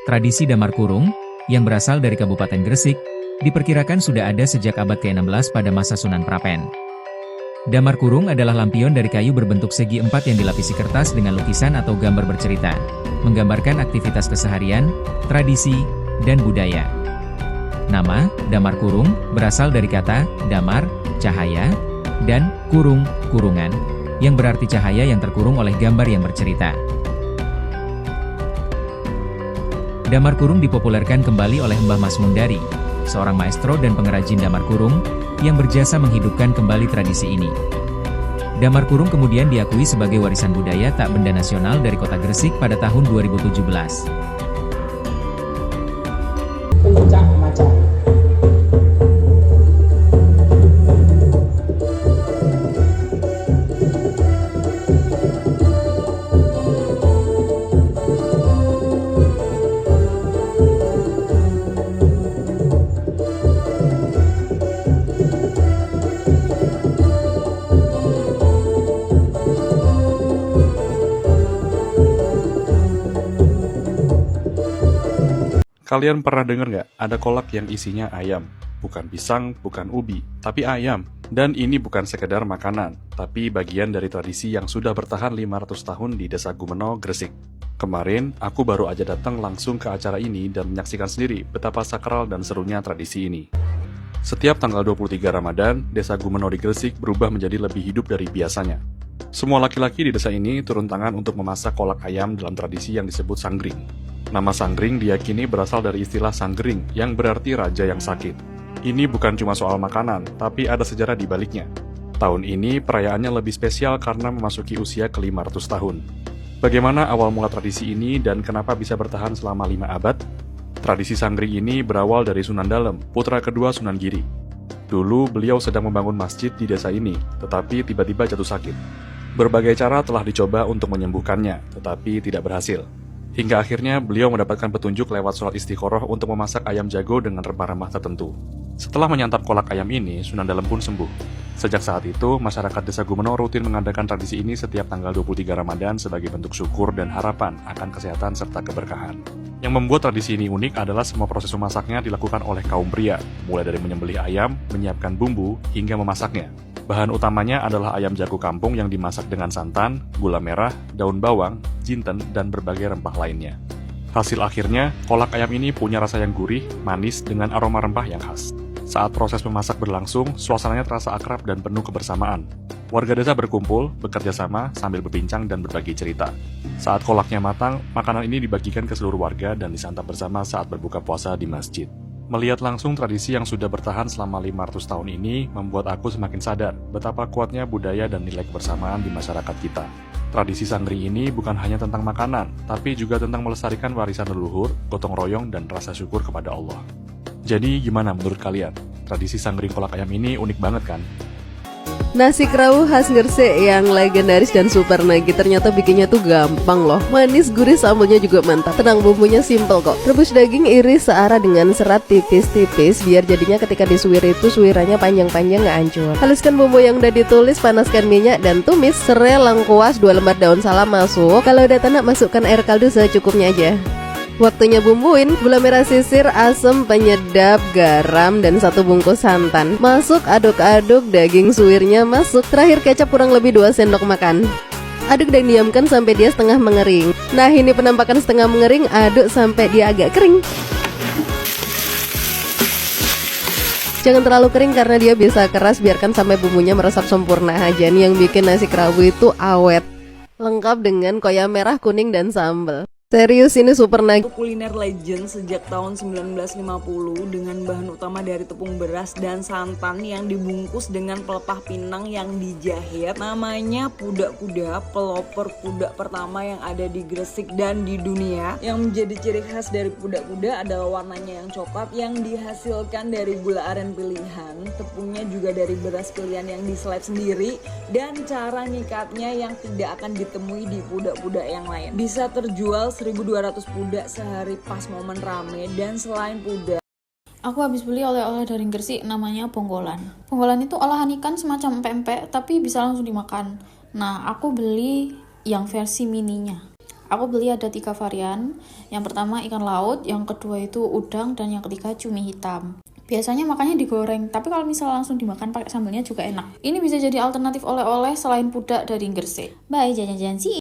Tradisi damar kurung, yang berasal dari Kabupaten Gresik, diperkirakan sudah ada sejak abad ke-16 pada masa Sunan Prapen. Damar kurung adalah lampion dari kayu berbentuk segi empat yang dilapisi kertas dengan lukisan atau gambar bercerita, menggambarkan aktivitas keseharian, tradisi, dan budaya. Nama, damar kurung, berasal dari kata, damar, cahaya, dan kurung, kurungan, yang berarti cahaya yang terkurung oleh gambar yang bercerita. Damar kurung dipopulerkan kembali oleh Mbah Mas Mundari, seorang maestro dan pengrajin damar kurung, yang berjasa menghidupkan kembali tradisi ini. Damar kurung kemudian diakui sebagai warisan budaya tak benda nasional dari Kota Gresik pada tahun 2017. Puncak Macan. Kalian pernah dengar nggak ada kolak yang isinya ayam? Bukan pisang, bukan ubi, tapi ayam. Dan ini bukan sekedar makanan, tapi bagian dari tradisi yang sudah bertahan 500 tahun di Desa Gumeno, Gresik. Kemarin, aku baru aja datang langsung ke acara ini dan menyaksikan sendiri betapa sakral dan serunya tradisi ini. Setiap tanggal 23 Ramadan, Desa Gumeno di Gresik berubah menjadi lebih hidup dari biasanya. Semua laki-laki di desa ini turun tangan untuk memasak kolak ayam dalam tradisi yang disebut sanggring. Nama sanggring diyakini berasal dari istilah sanggering yang berarti raja yang sakit. Ini bukan cuma soal makanan, tapi ada sejarah di baliknya. Tahun ini perayaannya lebih spesial karena memasuki usia ke-500 tahun. Bagaimana awal mula tradisi ini dan kenapa bisa bertahan selama 5 abad? Tradisi sanggring ini berawal dari Sunan Dalem, putra kedua Sunan Giri. Dulu beliau sedang membangun masjid di desa ini, tetapi tiba-tiba jatuh sakit. Berbagai cara telah dicoba untuk menyembuhkannya, tetapi tidak berhasil. Hingga akhirnya beliau mendapatkan petunjuk lewat sholat istiqoroh untuk memasak ayam jago dengan rempah-rempah tertentu. Setelah menyantap kolak ayam ini, Sunan Dalem pun sembuh. Sejak saat itu, masyarakat Desa Gumeno rutin mengadakan tradisi ini setiap tanggal 23 Ramadan sebagai bentuk syukur dan harapan akan kesehatan serta keberkahan. Yang membuat tradisi ini unik adalah semua proses memasaknya dilakukan oleh kaum pria, mulai dari menyembelih ayam, menyiapkan bumbu, hingga memasaknya. Bahan utamanya adalah ayam jago kampung yang dimasak dengan santan, gula merah, daun bawang, jinten, dan berbagai rempah lainnya. Hasil akhirnya, kolak ayam ini punya rasa yang gurih, manis, dengan aroma rempah yang khas. Saat proses memasak berlangsung, suasananya terasa akrab dan penuh kebersamaan. Warga desa berkumpul, bekerja sama, sambil berbincang dan berbagi cerita. Saat kolaknya matang, makanan ini dibagikan ke seluruh warga dan disantap bersama saat berbuka puasa di masjid. Melihat langsung tradisi yang sudah bertahan selama 500 tahun ini membuat aku semakin sadar betapa kuatnya budaya dan nilai kebersamaan di masyarakat kita. Tradisi sanggring ini bukan hanya tentang makanan, tapi juga tentang melestarikan warisan leluhur, gotong royong, dan rasa syukur kepada Allah. Jadi gimana menurut kalian? Tradisi sanggring kolak ayam ini unik banget kan? Nasi kerawu khas Gresik yang legendaris dan super nagih ternyata bikinnya tuh gampang loh. Manis, gurih, sambelnya juga mantap. Tenang, bumbunya simple kok. Rebus daging iris searah dengan serat tipis-tipis biar jadinya ketika disuir itu suirannya panjang-panjang gak hancur. Haluskan bumbu yang udah ditulis, panaskan minyak dan tumis. Serai, lengkuas, 2 lembar daun salam masuk. Kalau udah tanak, masukkan air kaldu secukupnya aja. Waktunya bumbuin, gula merah sisir, asam, penyedap, garam, dan 1 bungkus santan. Masuk, aduk-aduk, daging suwirnya masuk. Terakhir kecap kurang lebih 2 sendok makan. Aduk dan diamkan sampai dia setengah mengering. Nah, ini penampakan setengah mengering, aduk sampai dia agak kering. Jangan terlalu kering karena dia bisa keras, biarkan sampai bumbunya meresap sempurna aja. Nih yang bikin nasi kerawu itu awet. Lengkap dengan koya merah, kuning, dan sambal. Serius, ini super nagih. Kuliner legend sejak tahun 1950 dengan bahan utama dari tepung beras dan santan yang dibungkus dengan pelepah pinang yang dijahit. Namanya pudak kuda, pelopor kuda pertama yang ada di Gresik dan di dunia. Yang menjadi ciri khas dari pudak kuda adalah warnanya yang coklat yang dihasilkan dari gula aren pilihan. Tepungnya juga dari beras pilihan yang diselep sendiri dan cara nyikatnya yang tidak akan ditemui di pudak-pudak yang lain. Bisa terjual 1.200 pudak sehari pas momen rame. Dan selain pudak, aku habis beli oleh-oleh dari Gresik namanya bonggolan. Bonggolan itu olahan ikan semacam empek-empek tapi bisa langsung dimakan. Nah, aku beli yang versi mininya. Aku beli ada 3 varian. Yang pertama ikan laut, yang kedua itu udang, dan yang ketiga cumi hitam. Biasanya makannya digoreng, tapi kalau misalnya langsung dimakan pakai sambelnya juga enak. Ini bisa jadi alternatif oleh-oleh selain pudak dari Gresik. Bye, jajan-jajan sih.